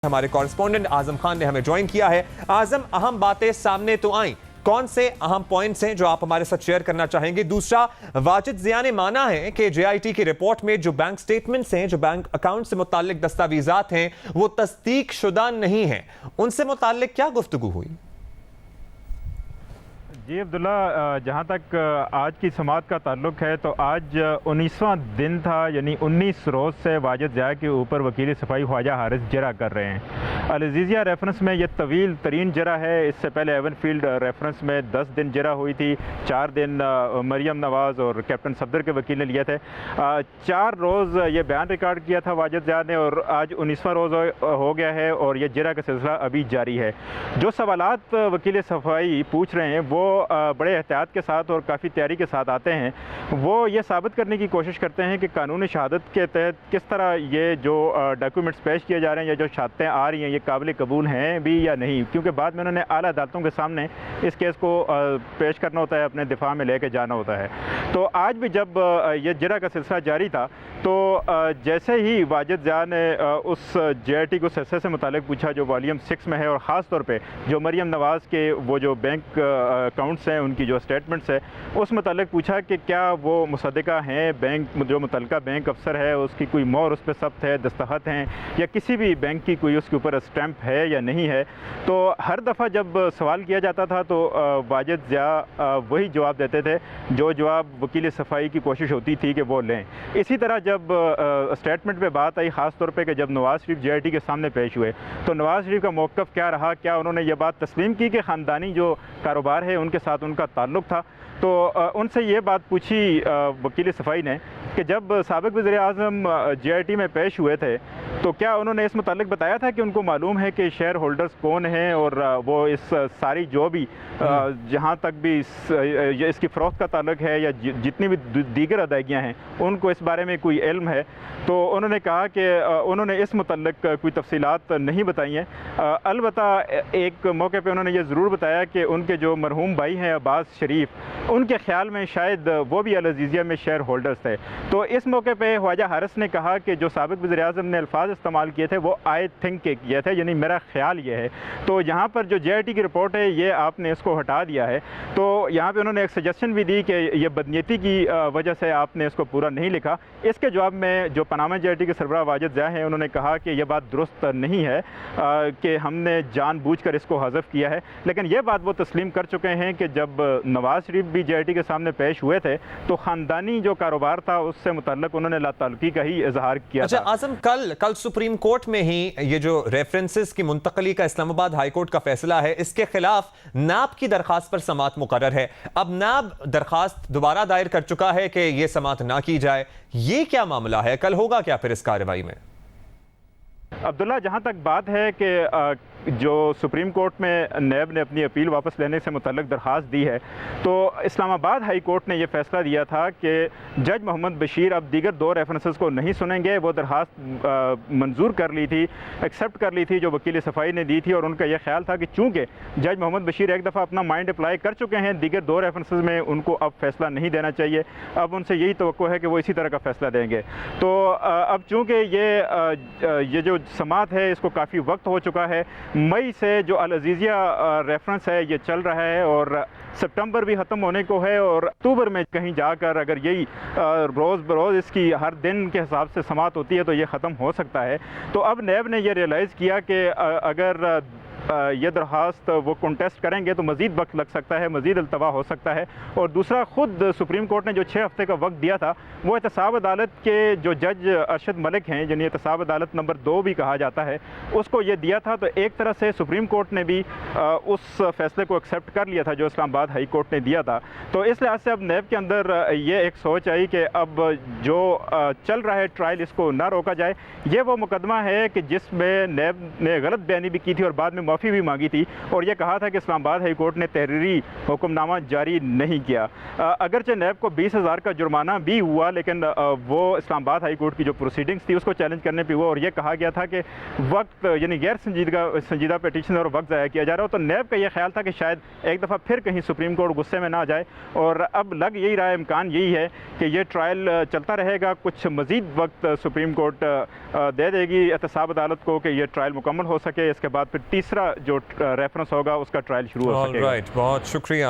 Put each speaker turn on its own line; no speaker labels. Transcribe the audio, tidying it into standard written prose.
हमारे कॉरेस्पॉन्डेंट आजम खान ने हमें ज्वाइन किया है। आजम, अहम बातें सामने तो आई, कौन से अहम पॉइंट्स हैं जो आप हमारे साथ शेयर करना चाहेंगे? दूसरा, वाजिद जिया ने माना है कि जेआईटी की रिपोर्ट में जो बैंक स्टेटमेंट्स हैं, जो बैंक अकाउंट से मुताल्लिक दस्तावेजात हैं, वो तस्दीक शुदा नहीं है। उनसे मुताल्लिक क्या गुफ्तगू हुई?
जी अब्दुल्ला, जहाँ तक आज की समात का ताल्लुक है तो आज 19वां दिन था, यानी 19 रोज़ से वाजिद जिया के ऊपर वकील सफाई ख्वाजा हारिस जरा कर रहे हैं। अल अज़ीज़िया रेफरेंस में ये तवील तरीन जरा है। इससे पहले एवनफील्ड रेफरेंस में 10 दिन जरा हुई थी, 4 दिन मरियम नवाज़ और कैप्टन सफदर के वकील ने लिए थे। 4 रोज़ ये बयान रिकॉर्ड किया था वाजिद जिया ने और आज 19वां रोज़ हो गया है और ये जरा का सिलसिला अभी जारी है। जो सवालात वकील सफाई पूछ रहे हैं वो बड़े एहतियात के साथ और काफ़ी तैयारी के साथ आते हैं। वो ये साबित करने की कोशिश करते हैं कि कानूनी शहादत के तहत किस तरह ये जो डॉक्यूमेंट्स पेश किए जा रहे हैं या जो शहादतें आ रही हैं ये काबिल कबूल हैं भी या नहीं, क्योंकि बाद में उन्होंने आला अदालतों के सामने इस केस को पेश करना होता है, अपने दिफा में लेके जाना होता है। तो आज भी जब ये जरा का सिलसिला जारी था तो जैसे ही वाजिद जिया ने उस जेआईटी को से मुतालिक पूछा जो वॉल्यूम 6 में है और ख़ास तौर पे जो मरियम नवाज़ के वो जो बैंक अकाउंट्स हैं, उनकी जो स्टेटमेंट्स है, उस मुतालिक पूछा कि क्या वो मुसद्दिका हैं, बैंक जो मुतल्लिका बैंक अफसर है उसकी कोई मोहर उस पर सब्त है, दस्तखत हैं, या किसी भी बैंक की कोई उसके ऊपर स्टैंप है या नहीं है। तो हर दफ़ा जब सवाल किया जाता था तो वाजिद जिया वही जवाब देते थे जो जवाब वकील सफाई की कोशिश होती थी कि वो लें। इसी तरह जब स्टेटमेंट पे बात आई, ख़ास तौर पे कि जब नवाज़ शरीफ जेआईटी के सामने पेश हुए तो नवाज़ शरीफ का मौक़िफ़ क्या रहा, क्या उन्होंने ये बात तस्लीम की कि ख़ानदानी जो कारोबार है उनके साथ उनका ताल्लुक़ था। तो उनसे ये बात पूछी वकील सफाई ने कि जब साबिक़ वज़ीर-ए-आज़म जेआईटी में पेश हुए थे तो क्या उन्होंने इस मुतालिक बताया था कि उनको मालूम है कि शेयर होल्डर्स कौन हैं और वो इस सारी जो भी जहाँ तक भी इसकी फ़रोख्त का ताल्लुक है या जितनी भी दीगर अदायगियाँ हैं उनको इस बारे में कोई इल्म है? तो उन्होंने कहा कि उन्होंने इस मुतालिक कोई तफसीलात नहीं बताई हैं। अलबत्ता एक मौके पे उन्होंने ये ज़रूर बताया कि उनके जो मरहूम भाई हैं अब्बास शरीफ, उनके ख्याल में शायद वो भी अल अज़ीज़िया में शेयर होल्डर्स थे। तो इस मौके पे ख्वाजा हारिस ने कहा कि जो साबिक़ वज़ीर-ए-आज़म ने अल्फाज इस्तेमाल किए थे वो आई थिंक के किए थे, यानी मेरा ख्याल ये है। तो यहाँ पर जो जेआईटी की रिपोर्ट है ये आपने इसको हटा दिया है। तो यहाँ पे उन्होंने एक सजेशन भी दी कि ये बदनीयती की वजह से आपने इसको पूरा नहीं लिखा। इसके जवाब में जो पनामा जेआईटी के सरबराह वाजिद जिया हैं उन्होंने कहा कि यह बात दुरुस्त नहीं है कि हमने जानबूझकर इसको हज़फ किया है, लेकिन ये बात वो तस्लीम कर चुके हैं कि जब नवाज़ शरीफ भी जेआईटी के सामने पेश हुए थे तो ख़ानदानी जो कारोबार था उससे मुतल्लिक उन्होंने लाताल्लुकी का ही इजहार किया था।
आज़म, कल सुप्रीम कोर्ट में ही ये जो रेफरेंसेस की मुंतकली का इस्लामाबाद हाई कोर्ट का फैसला है, इसके खिलाफ नाब की दरखास्त पर समात मुकर्रर है। अब नाब दरखास्त दोबारा दायर कर चुका है कि ये समात ना की जाए। ये क्या मामला है? कल होगा क्या फिर इस कार्रवाई में?
अब्दुल्ला, जहाँ तक बात है कि जो सुप्रीम कोर्ट में नैब ने अपनी अपील वापस लेने से मुतल्लिक दरख्वास्त दी है तो इस्लामाबाद हाई कोर्ट ने यह फैसला दिया था कि जज मोहम्मद बशीर अब दीगर 2 रेफरेंसेस को नहीं सुनेंगे। वो दरख्वास्त मंजूर कर ली थी, एक्सेप्ट कर ली थी जो वकील सफाई ने दी थी, और उनका यह ख्याल था कि चूँकि जज मोहम्मद बशीर एक दफ़ा अपना माइंड अप्लाई कर चुके हैं दीगर 2 रेफरेंसेस में, उनको अब फैसला नहीं देना चाहिए। अब उनसे यही तवक्को है कि वो इसी तरह का फैसला देंगे। तो अब चूँकि ये जो समात है इसको काफ़ी वक्त हो चुका है, मई से जो अल अज़ीज़िया रेफरेंस है ये चल रहा है और सितंबर भी ख़त्म होने को है और अक्टूबर में कहीं जाकर अगर यही रोज़ बरोज़ इसकी हर दिन के हिसाब से समात होती है तो ये ख़त्म हो सकता है। तो अब नैब ने यह रियलाइज़ किया कि अगर ये दरख्वास्त वो कंटेस्ट करेंगे तो मज़ीद वक्त लग सकता है, मज़ीद अल्तवा हो सकता है। और दूसरा, ख़ुद सुप्रीम कोर्ट ने जो 6 हफ़्ते का वक्त दिया था वो एहतसाब अदालत के जो जज अरशद मलिक हैं, जिन्हें एहतसाब अदालत नंबर 2 भी कहा जाता है, उसको ये दिया था। तो एक तरह से सुप्रीम कोर्ट ने भी उस फैसले को एक्सेप्ट कर लिया था जो इस्लामाबाद हाई कोर्ट ने दिया था। तो इस लिहाज से अब नैब के अंदर ये एक सोच आई कि अब जो चल रहा है ट्रायल इसको ना रोका जाए। ये वो मुकदमा है कि जिसमें नैब ने गलत बयानी भी की थी और बाद में माफ़ी भी मांगी थी और यह कहा था कि इस्लामाबाद हाई कोर्ट ने तहरीरी हुक्मनामा जारी नहीं किया। अगरचे नैब को 20,000 का जुर्माना भी हुआ, लेकिन वो इस्लामाबाद हाई कोर्ट की जो प्रोसीडिंग्स थी उसको चैलेंज करने पे हुआ और यह कहा गया था कि वक्त यानी गैर संजीदा पटिशन और वक्त ज़ाया किया जा रहा हो। तो नैब का यह ख्याल था कि शायद एक दफ़ा फिर कहीं सुप्रीम कोर्ट गुस्से में ना जाए और अब लग यही रहा है, इम्कान यही है कि ये ट्रायल चलता रहेगा, कुछ मज़ीद वक्त सुप्रीम कोर्ट दे देगी एहतसाब अदालत को कि ये ट्रायल मुकम्मल हो सके। इसके बाद फिर तीसरा जो रेफरेंस होगा उसका ट्रायल शुरू हो सकेगा।
बहुत शुक्रिया।